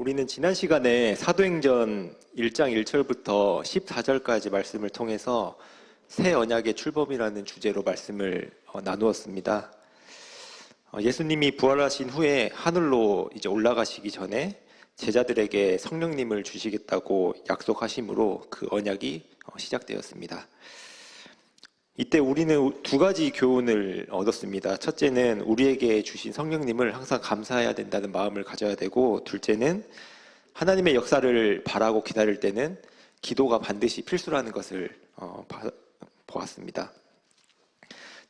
우리는 지난 시간에 사도행전 1장 1절부터 14절까지 말씀을 통해서 새 언약의 출범이라는 주제로 말씀을 나누었습니다. 예수님이 부활하신 후에 하늘로 이제 올라가시기 전에 제자들에게 성령님을 주시겠다고 약속하심으로 그 언약이 시작되었습니다. 이때 우리는 두 가지 교훈을 얻었습니다. 첫째는 우리에게 주신 성령님을 항상 감사해야 된다는 마음을 가져야 되고, 둘째는 하나님의 역사를 바라고 기다릴 때는 기도가 반드시 필수라는 것을 보았습니다.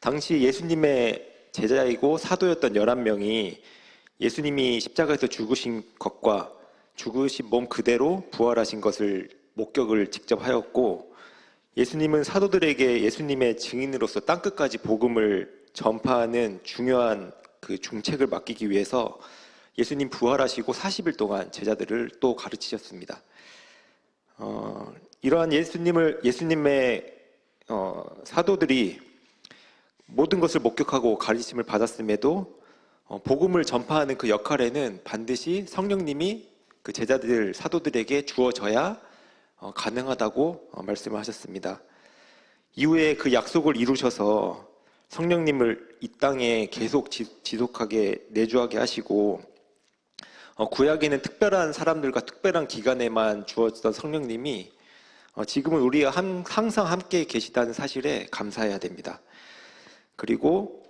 당시 예수님의 제자이고 사도였던 11명이 예수님이 십자가에서 죽으신 것과 죽으신 몸 그대로 부활하신 것을 목격을 직접 하였고, 예수님은 사도들에게 예수님의 증인으로서 땅끝까지 복음을 전파하는 중요한 그 중책을 맡기기 위해서 예수님 부활하시고 40일 동안 제자들을 또 가르치셨습니다. 이러한 예수님의 사도들이 모든 것을 목격하고 가르침을 받았음에도 복음을 전파하는 그 역할에는 반드시 성령님이 그 제자들 사도들에게 주어져야 가능하다고 말씀을 하셨습니다. 이후에 그 약속을 이루셔서 성령님을 이 땅에 계속 지속하게 내주하게 하시고, 구약에는 특별한 사람들과 특별한 기간에만 주어졌던 성령님이 지금은 우리가 항상 함께 계시다는 사실에 감사해야 됩니다. 그리고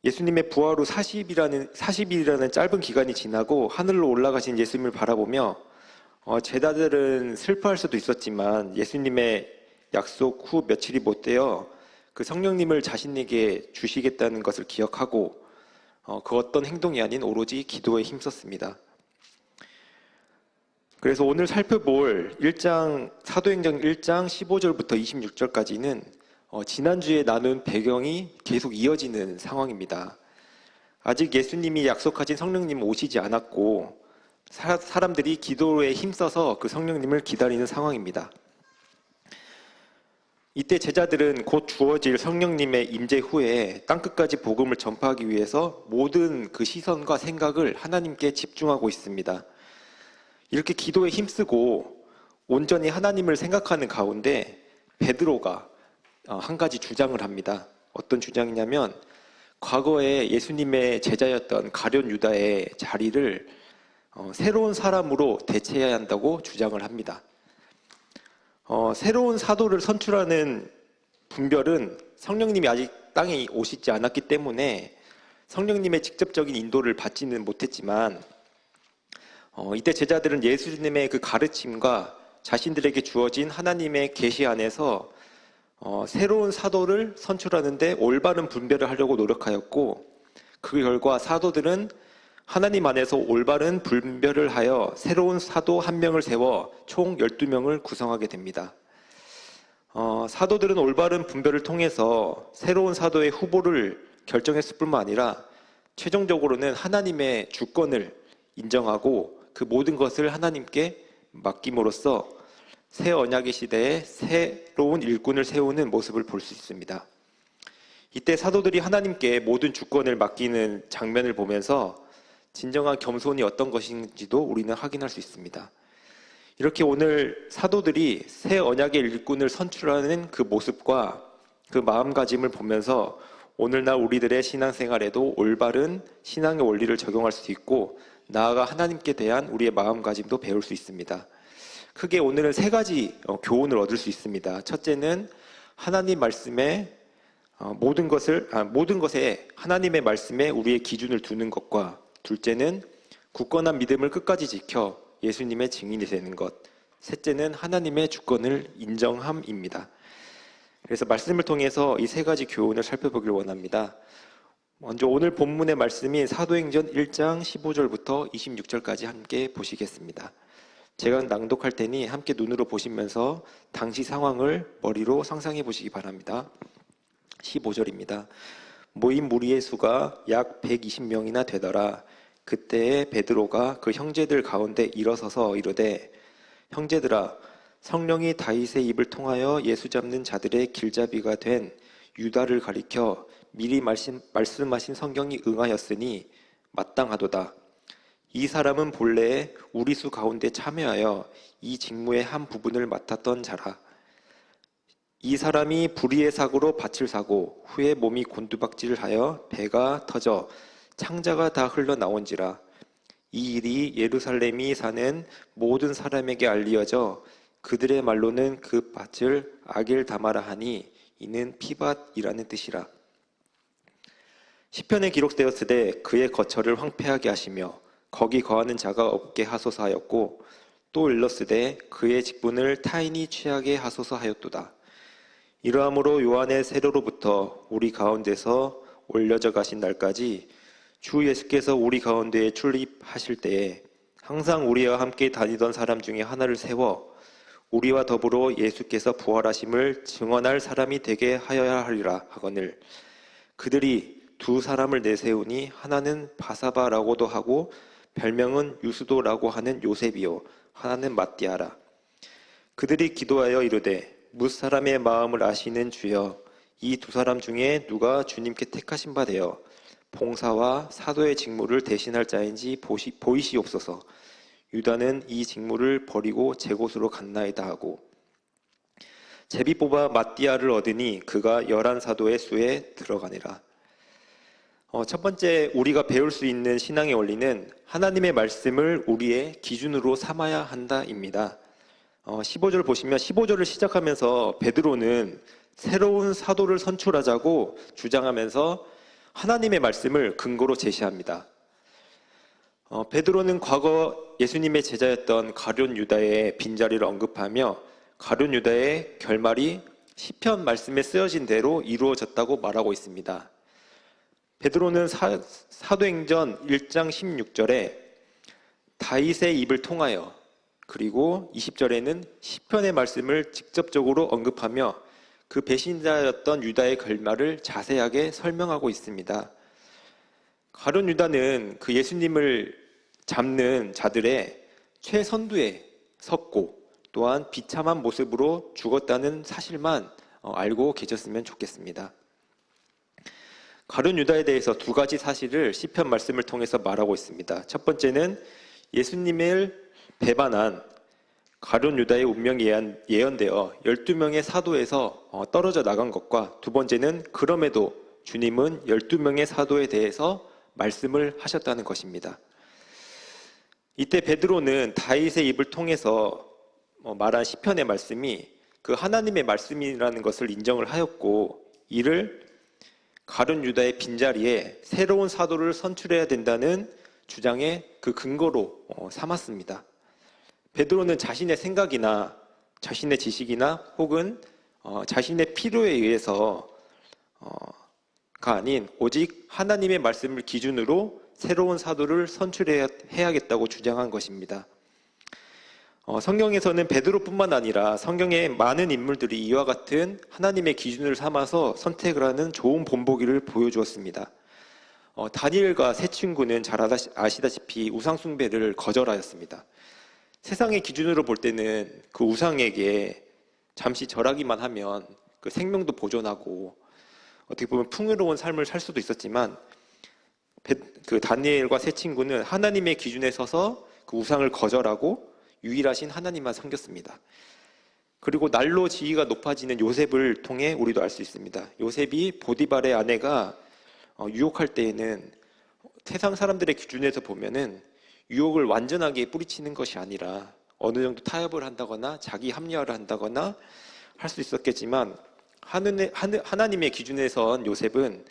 예수님의 부활 후 40일이라는 짧은 기간이 지나고 하늘로 올라가신 예수님을 바라보며 제자들은 슬퍼할 수도 있었지만 예수님의 약속 후 며칠이 못 되어 그 성령님을 자신에게 주시겠다는 것을 기억하고 그 어떤 행동이 아닌 오로지 기도에 힘썼습니다. 그래서 오늘 살펴볼 사도행전 1장 15절부터 26절까지는 지난주에 나눈 배경이 계속 이어지는 상황입니다. 아직 예수님이 약속하신 성령님은 오시지 않았고 사람들이 기도에 힘써서 그 성령님을 기다리는 상황입니다. 이때 제자들은 곧 주어질 성령님의 임재 후에 땅끝까지 복음을 전파하기 위해서 모든 그 시선과 생각을 하나님께 집중하고 있습니다. 이렇게 기도에 힘쓰고 온전히 하나님을 생각하는 가운데 베드로가 한 가지 주장을 합니다. 어떤 주장이냐면, 과거에 예수님의 제자였던 가룟 유다의 자리를 새로운 사람으로 대체해야 한다고 주장을 합니다. 새로운 사도를 선출하는 분별은 성령님이 아직 땅에 오시지 않았기 때문에 성령님의 직접적인 인도를 받지는 못했지만, 이때 제자들은 예수님의 그 가르침과 자신들에게 주어진 하나님의 계시 안에서 새로운 사도를 선출하는데 올바른 분별을 하려고 노력하였고, 그 결과 사도들은 하나님 안에서 올바른 분별을 하여 새로운 사도 한 명을 세워 총 12명을 구성하게 됩니다. 사도들은 올바른 분별을 통해서 새로운 사도의 후보를 결정했을 뿐만 아니라 최종적으로는 하나님의 주권을 인정하고 그 모든 것을 하나님께 맡김으로써 새 언약의 시대에 새로운 일꾼을 세우는 모습을 볼 수 있습니다. 이때 사도들이 하나님께 모든 주권을 맡기는 장면을 보면서 진정한 겸손이 어떤 것인지도 우리는 확인할 수 있습니다. 이렇게 오늘 사도들이 새 언약의 일꾼을 선출하는 그 모습과 그 마음가짐을 보면서 오늘날 우리들의 신앙생활에도 올바른 신앙의 원리를 적용할 수 있고, 나아가 하나님께 대한 우리의 마음가짐도 배울 수 있습니다. 크게 오늘은 세 가지 교훈을 얻을 수 있습니다. 첫째는 하나님 말씀에 모든 것에 하나님의 말씀에 우리의 기준을 두는 것과, 둘째는 굳건한 믿음을 끝까지 지켜 예수님의 증인이 되는 것, 셋째는 하나님의 주권을 인정함입니다. 그래서 말씀을 통해서 이 세 가지 교훈을 살펴보길 원합니다. 먼저 오늘 본문의 말씀인 사도행전 1장 15절부터 26절까지 함께 보시겠습니다. 제가 낭독할 테니 함께 눈으로 보시면서 당시 상황을 머리로 상상해 보시기 바랍니다. 15절입니다. 모인 무리의 수가 약 120명이나 되더라. 그때에 베드로가 그 형제들 가운데 일어서서 이르되, 형제들아, 성령이 다윗의 입을 통하여 예수 잡는 자들의 길잡이가 된 유다를 가리켜 미리 말씀하신 성경이 응하였으니 마땅하도다. 이 사람은 본래 우리 수 가운데 참여하여 이 직무의 한 부분을 맡았던 자라. 이 사람이 불의의 사고로 밭을 사고 후에 몸이 곤두박질을 하여 배가 터져 창자가 다 흘러나온지라. 이 일이 예루살렘이 사는 모든 사람에게 알리어져 그들의 말로는 그 밭을 아겔다마라 하니 이는 피밭이라는 뜻이라. 시편에 기록되었으되 그의 거처를 황폐하게 하시며 거기 거하는 자가 없게 하소서 하였고, 또 일렀으되 그의 직분을 타인이 취하게 하소서 하였도다. 이러함으로 요한의 세례로부터 우리 가운데서 올려져 가신 날까지 주 예수께서 우리 가운데에 출입하실 때에 항상 우리와 함께 다니던 사람 중에 하나를 세워 우리와 더불어 예수께서 부활하심을 증언할 사람이 되게 하여야 하리라 하거늘, 그들이 두 사람을 내세우니 하나는 바사바라고도 하고 별명은 유스도라고 하는 요셉이요 하나는 matti아라. 그들이 기도하여 이르되 뭇사람의 마음을 아시는 주여, 이 두 사람 중에 누가 주님께 택하신 바 되어 봉사와 사도의 직무를 대신할 자인지 보이시옵소서. 유다는 이 직무를 버리고 제 곳으로 갔나이다 하고, 제비 뽑아 matti아를 얻으니 그가 11사도의 수에 들어가니라. 첫 번째 우리가 배울 수 있는 신앙의 원리는 하나님의 말씀을 우리의 기준으로 삼아야 한다입니다. 15절 보시면 15절을 시작하면서 베드로는 새로운 사도를 선출하자고 주장하면서 하나님의 말씀을 근거로 제시합니다. 베드로는 과거 예수님의 제자였던 가룟 유다의 빈자리를 언급하며 가룟 유다의 결말이 시편 말씀에 쓰여진 대로 이루어졌다고 말하고 있습니다. 베드로는 사도행전 1장 16절에 다윗의 입을 통하여, 그리고 20절에는 시편의 말씀을 직접적으로 언급하며 그 배신자였던 유다의 결말을 자세하게 설명하고 있습니다. 가룟 유다는 그 예수님을 잡는 자들의 최선두에 섰고 또한 비참한 모습으로 죽었다는 사실만 알고 계셨으면 좋겠습니다. 가룟 유다에 대해서 두 가지 사실을 시편 말씀을 통해서 말하고 있습니다. 첫 번째는 예수님을 배반한 가룟 유다의 운명이 예언되어 12명의 사도에서 떨어져 나간 것과, 두 번째는 그럼에도 주님은 12명의 사도에 대해서 말씀을 하셨다는 것입니다. 이때 베드로는 다윗의 입을 통해서 말한 시편의 말씀이 그 하나님의 말씀이라는 것을 인정을 하였고, 이를 가룟 유다의 빈자리에 새로운 사도를 선출해야 된다는 주장의 그 근거로 삼았습니다. 베드로는 자신의 생각이나 자신의 지식이나 혹은 자신의 필요에 의해서가 아닌 오직 하나님의 말씀을 기준으로 새로운 사도를 선출해야겠다고 주장한 것입니다. 성경에서는 베드로뿐만 아니라 성경의 많은 인물들이 이와 같은 하나님의 기준을 삼아서 선택을 하는 좋은 본보기를 보여주었습니다. 다니엘과 세 친구는 잘 아시다시피 우상 숭배를 거절하였습니다. 세상의 기준으로 볼 때는 그 우상에게 잠시 절하기만 하면 그 생명도 보존하고 어떻게 보면 풍요로운 삶을 살 수도 있었지만, 그 다니엘과 세 친구는 하나님의 기준에 서서 그 우상을 거절하고 유일하신 하나님만 섬겼습니다. 그리고 날로 지위가 높아지는 요셉을 통해 우리도 알 수 있습니다. 요셉이 보디발의 아내가 유혹할 때에는 세상 사람들의 기준에서 보면은 유혹을 완전하게 뿌리치는 것이 아니라 어느 정도 타협을 한다거나 자기 합리화를 한다거나 할 수 있었겠지만, 하나님의 기준에선 요셉은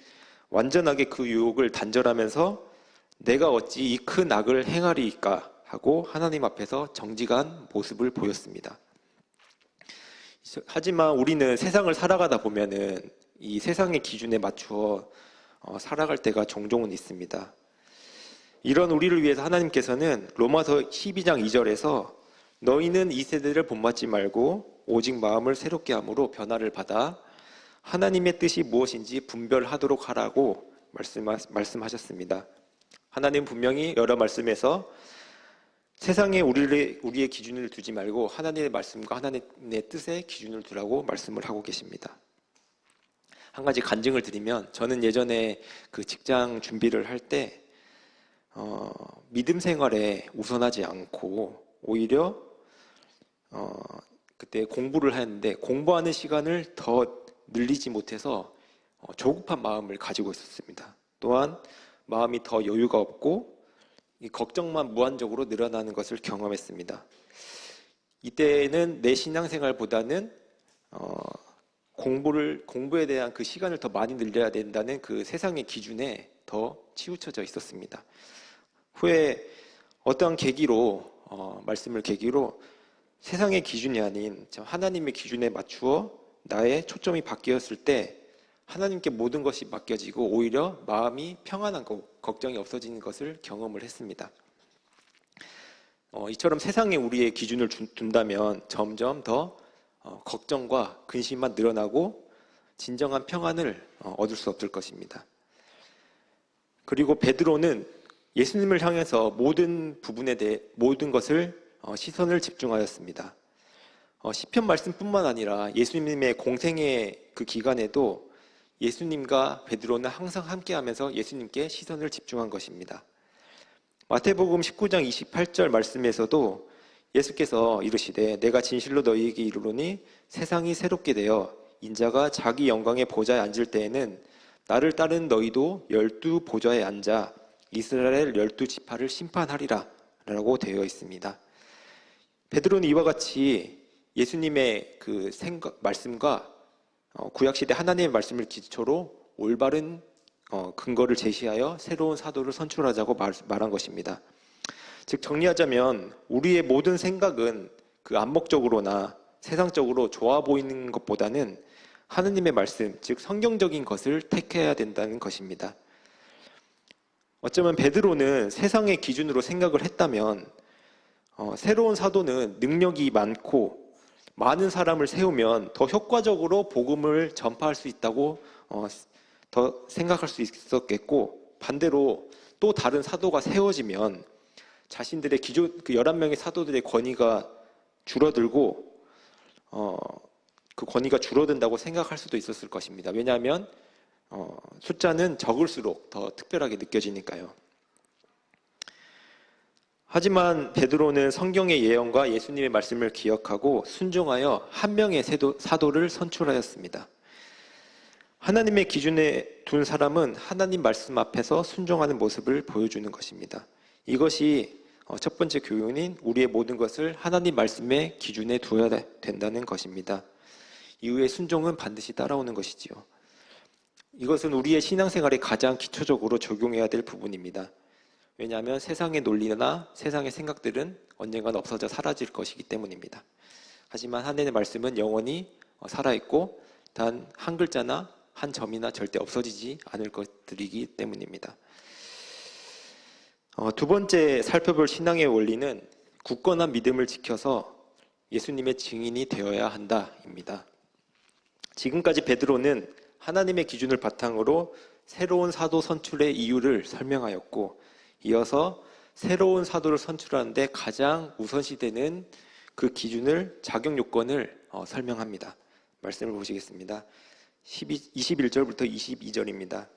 완전하게 그 유혹을 단절하면서 내가 어찌 이 큰 악을 행하리이까 하고 하나님 앞에서 정직한 모습을 보였습니다. 하지만 우리는 세상을 살아가다 보면은 이 세상의 기준에 맞추어 살아갈 때가 종종은 있습니다. 이런 우리를 위해서 하나님께서는 로마서 12장 2절에서 너희는 이 세대를 본받지 말고 오직 마음을 새롭게 함으로 변화를 받아 하나님의 뜻이 무엇인지 분별하도록 하라고 말씀하셨습니다. 하나님 분명히 여러 말씀에서 세상에 우리의 기준을 두지 말고 하나님의 말씀과 하나님의 뜻에 기준을 두라고 말씀을 하고 계십니다. 한 가지 간증을 드리면, 저는 예전에 그 직장 준비를 할 때 믿음 생활에 우선하지 않고 오히려 그때 공부를 하는데 공부하는 시간을 더 늘리지 못해서 조급한 마음을 가지고 있었습니다. 또한 마음이 더 여유가 없고 이 걱정만 무한적으로 늘어나는 것을 경험했습니다. 이때는 내 신앙생활보다는 공부에 대한 그 시간을 더 많이 늘려야 된다는 그 세상의 기준에 더 치우쳐져 있었습니다. 후에 어떠한 계기로 말씀을 계기로 세상의 기준이 아닌 하나님의 기준에 맞추어 나의 초점이 바뀌었을 때 하나님께 모든 것이 맡겨지고 오히려 마음이 평안한 거, 걱정이 없어지는 것을 경험을 했습니다. 이처럼 세상에 우리의 기준을 둔다면 점점 더 걱정과 근심만 늘어나고 진정한 평안을 얻을 수 없을 것입니다. 그리고 베드로는 예수님을 향해서 모든 부분에 대해 모든 것을 시선을 집중하였습니다. 시편 말씀뿐만 아니라 예수님의 공생의 그 기간에도 예수님과 베드로는 항상 함께하면서 예수님께 시선을 집중한 것입니다. 마태복음 19장 28절 말씀에서도 예수께서 이르시되 내가 진실로 너희에게 이르노니 세상이 새롭게 되어 인자가 자기 영광의 보좌에 앉을 때에는 나를 따른 너희도 12 보좌에 앉아 이스라엘 12지파를 심판하리라 라고 되어 있습니다. 베드로는 이와 같이 예수님의 그 말씀과 구약시대 하나님의 말씀을 기초로 올바른 근거를 제시하여 새로운 사도를 선출하자고 말한 것입니다. 즉 정리하자면 우리의 모든 생각은 그 암묵적으로나 세상적으로 좋아 보이는 것보다는 하느님의 말씀, 즉 성경적인 것을 택해야 된다는 것입니다. 어쩌면 베드로는 세상의 기준으로 생각을 했다면 새로운 사도는 능력이 많고 많은 사람을 세우면 더 효과적으로 복음을 전파할 수 있다고 더 생각할 수 있었겠고, 반대로 또 다른 사도가 세워지면 자신들의 기존 그 11명의 사도들의 권위가 줄어들고 그 권위가 줄어든다고 생각할 수도 있었을 것입니다. 왜냐하면 숫자는 적을수록 더 특별하게 느껴지니까요. 하지만 베드로는 성경의 예언과 예수님의 말씀을 기억하고 순종하여 한 명의 사도를 선출하였습니다. 하나님의 기준에 둔 사람은 하나님 말씀 앞에서 순종하는 모습을 보여주는 것입니다. 이것이 첫 번째 교훈인 우리의 모든 것을 하나님 말씀의 기준에 두어야 된다는 것입니다. 이후에 순종은 반드시 따라오는 것이지요. 이것은 우리의 신앙생활에 가장 기초적으로 적용해야 될 부분입니다. 왜냐하면 세상의 논리나 세상의 생각들은 언젠간 없어져 사라질 것이기 때문입니다. 하지만 하나님의 말씀은 영원히 살아있고 단 한 글자나 한 점이나 절대 없어지지 않을 것들이기 때문입니다. 두 번째 살펴볼 신앙의 원리는 굳건한 믿음을 지켜서 예수님의 증인이 되어야 한다입니다. 지금까지 베드로는 하나님의 기준을 바탕으로 새로운 사도 선출의 이유를 설명하였고, 이어서 새로운 사도를 선출하는데 가장 우선시되는 그 기준을, 자격 요건을 설명합니다. 말씀을 보시겠습니다. 21절부터 22절입니다.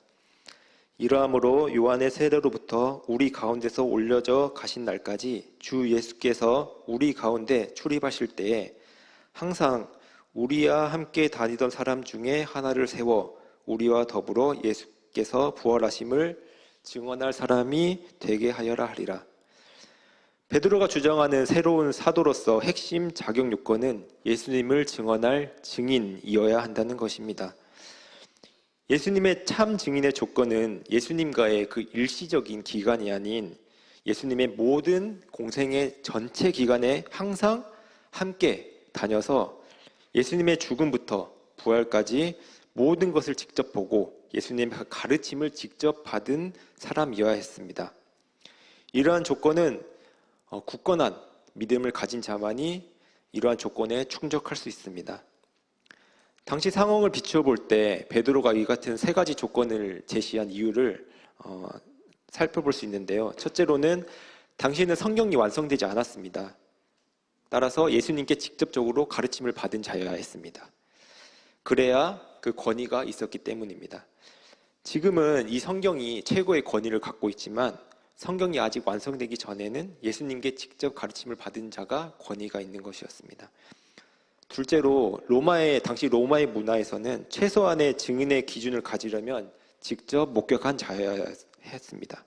이러함으로 요한의 세례로부터 우리 가운데서 올려져 가신 날까지 주 예수께서 우리 가운데 출입하실 때에 항상 우리와 함께 다니던 사람 중에 하나를 세워 우리와 더불어 예수께서 부활하심을 증언할 사람이 되게 하여라 하리라. 베드로가 주장하는 새로운 사도로서 핵심 자격 요건은 예수님을 증언할 증인이어야 한다는 것입니다. 예수님의 참 증인의 조건은 예수님과의 그 일시적인 기간이 아닌 예수님의 모든 공생의 전체 기간에 항상 함께 다녀서 예수님의 죽음부터 부활까지 모든 것을 직접 보고 예수님의 가르침을 직접 받은 사람이어야 했습니다. 이러한 조건은 굳건한 믿음을 가진 자만이 이러한 조건에 충족할 수 있습니다. 당시 상황을 비추어 볼 때 베드로가 이 같은 세 가지 조건을 제시한 이유를 살펴볼 수 있는데요. 첫째로는 당시에는 성경이 완성되지 않았습니다. 따라서 예수님께 직접적으로 가르침을 받은 자여야 했습니다. 그래야 그 권위가 있었기 때문입니다. 지금은 이 성경이 최고의 권위를 갖고 있지만 성경이 아직 완성되기 전에는 예수님께 직접 가르침을 받은 자가 권위가 있는 것이었습니다. 둘째로 당시 로마의 문화에서는 최소한의 증인의 기준을 가지려면 직접 목격한 자여야 했습니다.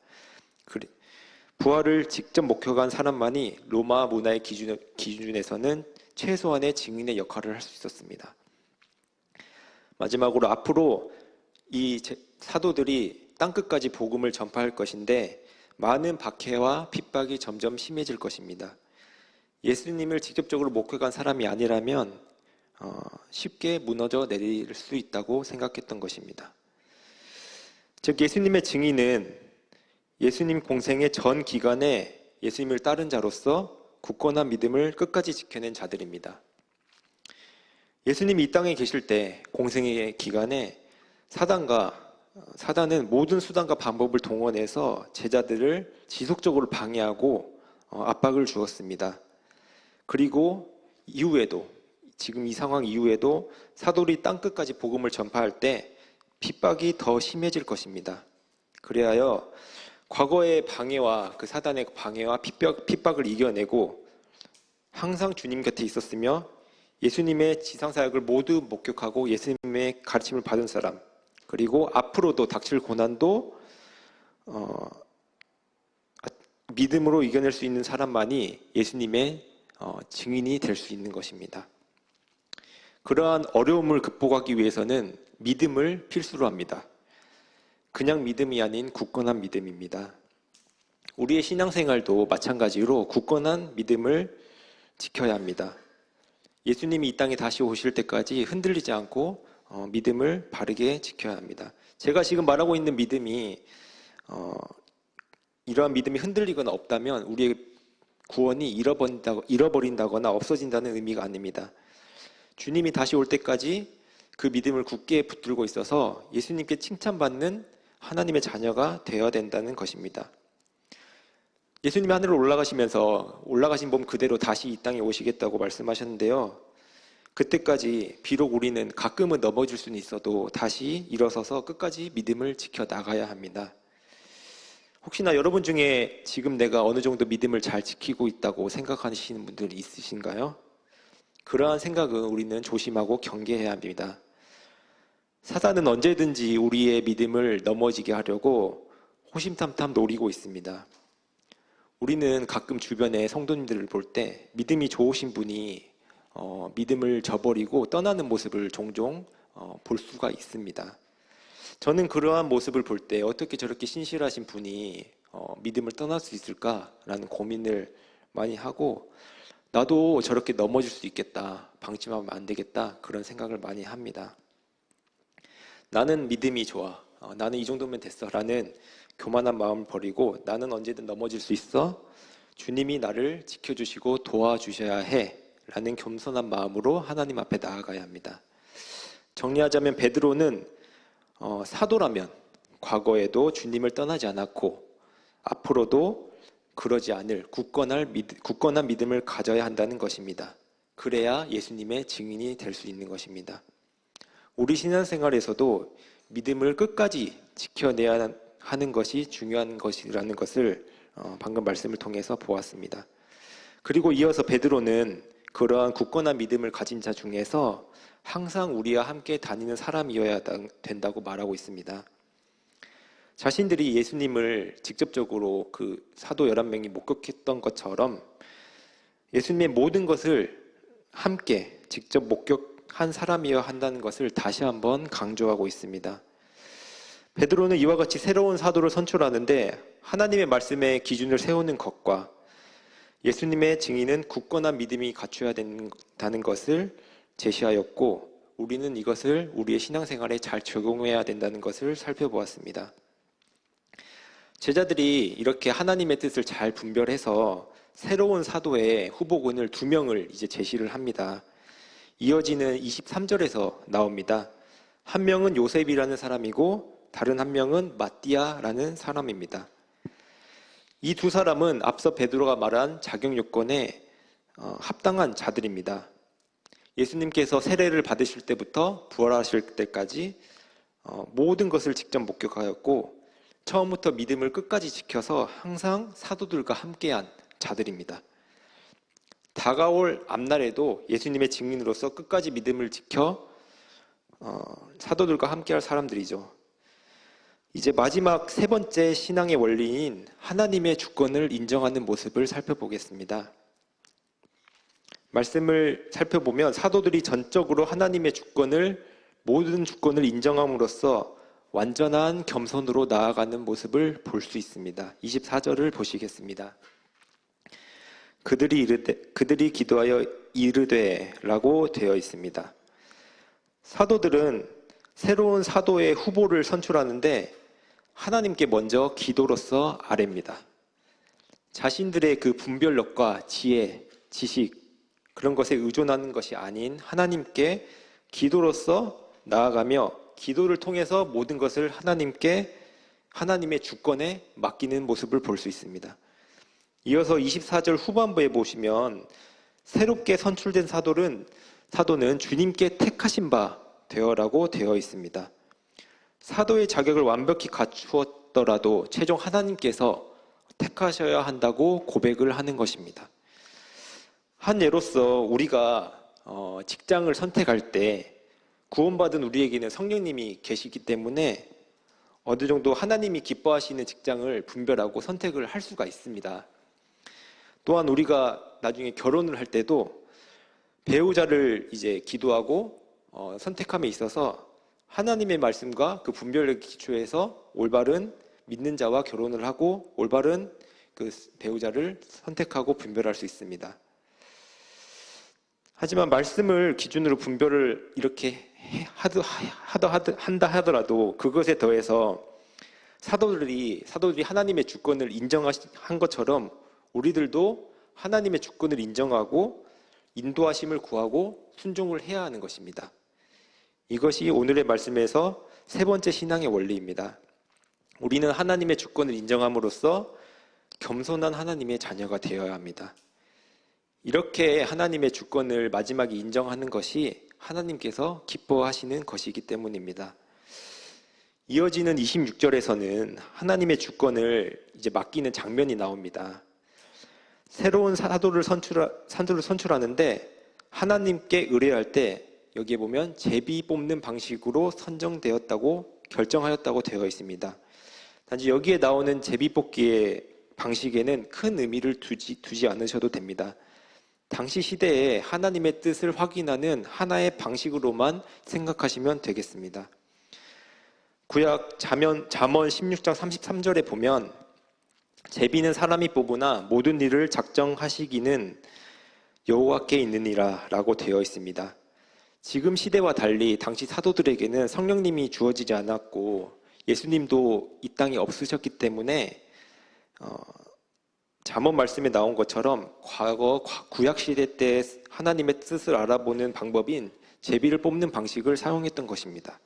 부활을 직접 목격한 사람만이 로마 문화의 기준에서는 최소한의 증인의 역할을 할 수 있었습니다. 마지막으로 앞으로 이 사도들이 땅끝까지 복음을 전파할 것인데 많은 박해와 핍박이 점점 심해질 것입니다. 예수님을 직접적으로 목격한 사람이 아니라면 쉽게 무너져 내릴 수 있다고 생각했던 것입니다. 즉 예수님의 증인은 예수님 공생의 전 기간에 예수님을 따른 자로서 굳건한 믿음을 끝까지 지켜낸 자들입니다. 예수님이 이 땅에 계실 때 공생의 기간에 사단은 모든 수단과 방법을 동원해서 제자들을 지속적으로 방해하고 압박을 주었습니다. 그리고 지금 이 상황 이후에도 사도들이 땅끝까지 복음을 전파할 때 핍박이 더 심해질 것입니다. 그리하여 과거의 방해와 그 사단의 방해와 핍박을 이겨내고 항상 주님 곁에 있었으며 예수님의 지상사역을 모두 목격하고 예수님의 가르침을 받은 사람, 그리고 앞으로도 닥칠 고난도 믿음으로 이겨낼 수 있는 사람만이 예수님의 증인이 될 수 있는 것입니다. 그러한 어려움을 극복하기 위해서는 믿음을 필수로 합니다. 그냥 믿음이 아닌 굳건한 믿음입니다. 우리의 신앙생활도 마찬가지로 굳건한 믿음을 지켜야 합니다. 예수님이 이 땅에 다시 오실 때까지 흔들리지 않고 믿음을 바르게 지켜야 합니다. 제가 지금 말하고 있는 믿음이 이러한 믿음이 흔들리거나 없다면 우리의 구원이 잃어버린다거나 없어진다는 의미가 아닙니다. 주님이 다시 올 때까지 그 믿음을 굳게 붙들고 있어서 예수님께 칭찬받는 하나님의 자녀가 되어야 된다는 것입니다. 예수님이 하늘로 올라가시면서 올라가신 몸 그대로 다시 이 땅에 오시겠다고 말씀하셨는데요. 그때까지 비록 우리는 가끔은 넘어질 수는 있어도 다시 일어서서 끝까지 믿음을 지켜 나가야 합니다. 혹시나 여러분 중에 지금 내가 어느 정도 믿음을 잘 지키고 있다고 생각하시는 분들이 있으신가요? 그러한 생각은 우리는 조심하고 경계해야 합니다. 사단은 언제든지 우리의 믿음을 넘어지게 하려고 호심탐탐 노리고 있습니다. 우리는 가끔 주변의 성도님들을 볼 때 믿음이 좋으신 분이 믿음을 저버리고 떠나는 모습을 종종 볼 수가 있습니다. 저는 그러한 모습을 볼 때 어떻게 저렇게 신실하신 분이 믿음을 떠날 수 있을까라는 고민을 많이 하고 나도 저렇게 넘어질 수 있겠다, 방심하면 안 되겠다 그런 생각을 많이 합니다. 나는 믿음이 좋아, 나는 이 정도면 됐어 라는 교만한 마음을 버리고 나는 언제든 넘어질 수 있어, 주님이 나를 지켜주시고 도와주셔야 해 라는 겸손한 마음으로 하나님 앞에 나아가야 합니다. 정리하자면 베드로는 사도라면 과거에도 주님을 떠나지 않았고 앞으로도 그러지 않을 굳건한 믿음을 가져야 한다는 것입니다. 그래야 예수님의 증인이 될 수 있는 것입니다. 우리 신앙생활에서도 믿음을 끝까지 지켜내야 하는 것이 중요한 것이라는 것을 방금 말씀을 통해서 보았습니다. 그리고 이어서 베드로는 그러한 굳건한 믿음을 가진 자 중에서 항상 우리와 함께 다니는 사람이어야 된다고 말하고 있습니다. 자신들이 예수님을 직접적으로 그 사도 11명이 목격했던 것처럼 예수님의 모든 것을 함께 직접 목격한 사람이어야 한다는 것을 다시 한번 강조하고 있습니다. 베드로는 이와 같이 새로운 사도를 선출하는데 하나님의 말씀에 기준을 세우는 것과 예수님의 증인은 굳건한 믿음이 갖춰야 된다는 것을 제시하였고 우리는 이것을 우리의 신앙생활에 잘 적용해야 된다는 것을 살펴보았습니다. 제자들이 이렇게 하나님의 뜻을 잘 분별해서 새로운 사도의 후보군을 2명을 이제 제시를 합니다. 이어지는 23절에서 나옵니다. 한 명은 요셉이라는 사람이고 다른 한 명은 마띠아라는 사람입니다. 이 두 사람은 앞서 베드로가 말한 자격 요건에 합당한 자들입니다. 예수님께서 세례를 받으실 때부터 부활하실 때까지 모든 것을 직접 목격하였고 처음부터 믿음을 끝까지 지켜서 항상 사도들과 함께한 자들입니다. 다가올 앞날에도 예수님의 증인으로서 끝까지 믿음을 지켜 사도들과 함께할 사람들이죠. 이제 마지막 세 번째 신앙의 원리인 하나님의 주권을 인정하는 모습을 살펴보겠습니다. 말씀을 살펴보면 사도들이 전적으로 하나님의 모든 주권을 인정함으로써 완전한 겸손으로 나아가는 모습을 볼 수 있습니다. 24절을 보시겠습니다. 그들이 기도하여 이르되 라고 되어 있습니다. 사도들은 새로운 사도의 후보를 선출하는데 하나님께 먼저 기도로서 아뢰입니다. 자신들의 그 분별력과 지혜, 지식 그런 것에 의존하는 것이 아닌 하나님께 기도로서 나아가며 기도를 통해서 모든 것을 하나님의 주권에 맡기는 모습을 볼 수 있습니다. 이어서 24절 후반부에 보시면 새롭게 선출된 사도는 주님께 택하신 바 되어라고 되어 있습니다. 사도의 자격을 완벽히 갖추었더라도 최종 하나님께서 택하셔야 한다고 고백을 하는 것입니다. 한 예로서 우리가 직장을 선택할 때 구원받은 우리에게는 성령님이 계시기 때문에 어느 정도 하나님이 기뻐하시는 직장을 분별하고 선택을 할 수가 있습니다. 또한 우리가 나중에 결혼을 할 때도 배우자를 이제 기도하고 선택함에 있어서 하나님의 말씀과 그 분별력에 기초해서 올바른 믿는 자와 결혼을 하고 올바른 그 배우자를 선택하고 분별할 수 있습니다. 하지만 말씀을 기준으로 분별을 이렇게 한다 하더라도 그것에 더해서 사도들이 하나님의 주권을 인정한 것처럼 우리들도 하나님의 주권을 인정하고 인도하심을 구하고 순종을 해야 하는 것입니다. 이것이 오늘의 말씀에서 세 번째 신앙의 원리입니다. 우리는 하나님의 주권을 인정함으로써 겸손한 하나님의 자녀가 되어야 합니다. 이렇게 하나님의 주권을 마지막에 인정하는 것이 하나님께서 기뻐하시는 것이기 때문입니다. 이어지는 26절에서는 하나님의 주권을 이제 맡기는 장면이 나옵니다. 새로운 사도를 선출하는데 하나님께 의뢰할 때 여기에 보면 제비 뽑는 방식으로 선정되었다고 결정하였다고 되어 있습니다. 단지 여기에 나오는 제비 뽑기의 방식에는 큰 의미를 두지 않으셔도 됩니다. 당시 시대에 하나님의 뜻을 확인하는 하나의 방식으로만 생각하시면 되겠습니다. 구약 잠언 16장 33절에 보면 제비는 사람이 뽑으나 모든 일을 작정하시기는 여호와께 있느니라 라고 되어 있습니다. 지금 시대와 달리 당시 사도들에게는 성령님이 주어지지 않았고 예수님도 이 땅에 없으셨기 때문에 잠언 말씀에 나온 것처럼 과거 구약시대 때 하나님의 뜻을 알아보는 방법인 제비를 뽑는 방식을 사용했던 것입니다.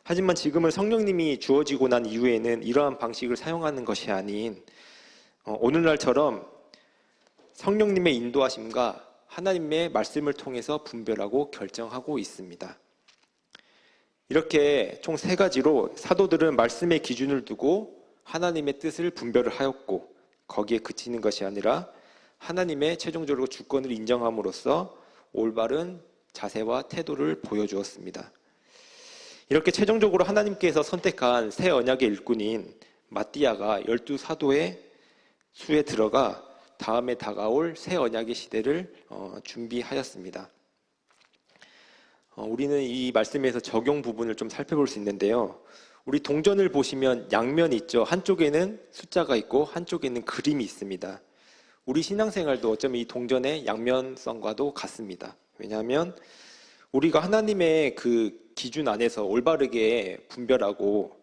하지만 지금은 성령님이 주어지고 난 이후에는 이러한 방식을 사용하는 것이 아닌 오늘날처럼 성령님의 인도하심과 하나님의 말씀을 통해서 분별하고 결정하고 있습니다. 이렇게 총 세 가지로 사도들은 말씀의 기준을 두고 하나님의 뜻을 분별을 하였고 거기에 그치는 것이 아니라 하나님의 최종적으로 주권을 인정함으로써 올바른 자세와 태도를 보여주었습니다. 이렇게 최종적으로 하나님께서 선택한 새 언약의 일꾼인 마띠아가 12사도의 수에 들어가 다음에 다가올 새 언약의 시대를 준비하였습니다. 우리는 이 말씀에서 적용 부분을 좀 살펴볼 수 있는데요. 우리 동전을 보시면 양면이 있죠. 한쪽에는 숫자가 있고 한쪽에는 그림이 있습니다. 우리 신앙생활도 어쩌면 이 동전의 양면성과도 같습니다. 왜냐하면 우리가 하나님의 그 기준 안에서 올바르게 분별하고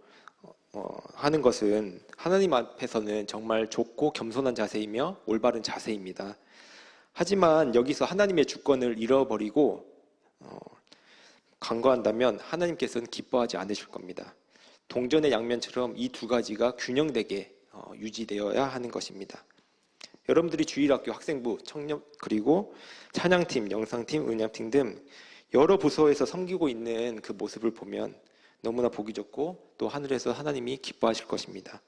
하는 것은 하나님 앞에서는 정말 좋고 겸손한 자세이며 올바른 자세입니다. 하지만 여기서 하나님의 주권을 잃어버리고 간과한다면 하나님께서는 기뻐하지 않으실 겁니다. 동전의 양면처럼 이 두 가지가 균형되게 유지되어야 하는 것입니다. 여러분들이 주일학교 학생부, 청년 그리고 찬양팀, 영상팀, 은양팀 등 여러 부서에서 섬기고 있는 그 모습을 보면 너무나 보기 좋고 또 하늘에서 하나님이 기뻐하실 것입니다.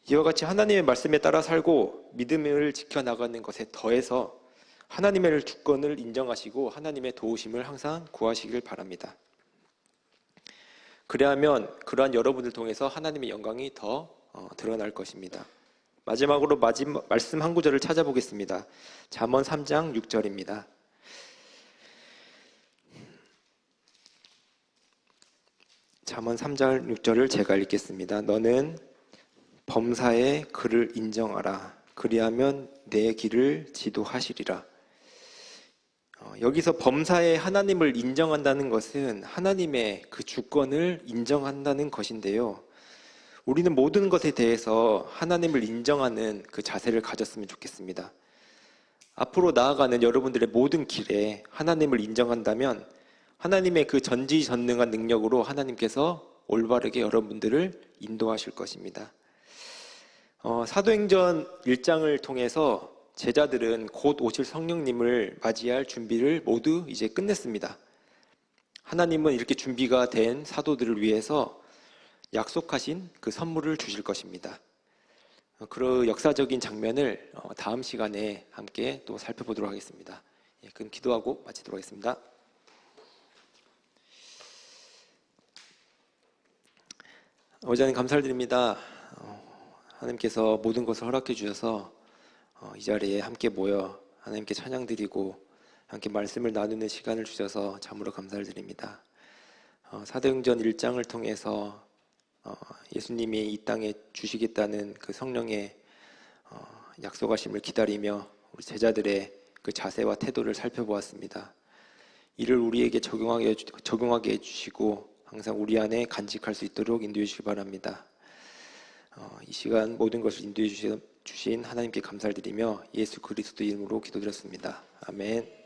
이와 같이 하나님의 말씀에 따라 살고 믿음을 지켜나가는 것에 더해서 하나님의 주권을 인정하시고 하나님의 도우심을 항상 구하시길 바랍니다. 그래야만 그러한 여러분들 통해서 하나님의 영광이 더 드러날 것입니다. 마지막으로 말씀 한 구절을 찾아보겠습니다. 잠언 3장 6절입니다. 잠언 3장 6절을 제가 읽겠습니다. 너는 범사의 그를 인정하라. 그리하면 내 길을 지도하시리라. 여기서 범사의 하나님을 인정한다는 것은 하나님의 그 주권을 인정한다는 것인데요. 우리는 모든 것에 대해서 하나님을 인정하는 그 자세를 가졌으면 좋겠습니다. 앞으로 나아가는 여러분들의 모든 길에 하나님을 인정한다면 하나님의 그 전지전능한 능력으로 하나님께서 올바르게 여러분들을 인도하실 것입니다. 사도행전 1장을 통해서 제자들은 곧 오실 성령님을 맞이할 준비를 모두 이제 끝냈습니다. 하나님은 이렇게 준비가 된 사도들을 위해서 약속하신 그 선물을 주실 것입니다. 그 역사적인 장면을 다음 시간에 함께 또 살펴보도록 하겠습니다. 그럼 기도하고 마치도록 하겠습니다. 아버지 하나님 감사드립니다. 하나님께서 모든 것을 허락해 주셔서 이 자리에 함께 모여 하나님께 찬양드리고 함께 말씀을 나누는 시간을 주셔서 참으로 감사를 드립니다. 사도행전 1장을 통해서 예수님이 이 땅에 주시겠다는 그 성령의 약속하심을 기다리며 우리 제자들의 그 자세와 태도를 살펴보았습니다. 이를 우리에게 적용하게 해주시고 항상 우리 안에 간직할 수 있도록 인도해 주시기 바랍니다. 이 시간 모든 것을 인도해 주신 하나님께 감사를 드리며 예수 그리스도 이름으로 기도드렸습니다. 아멘.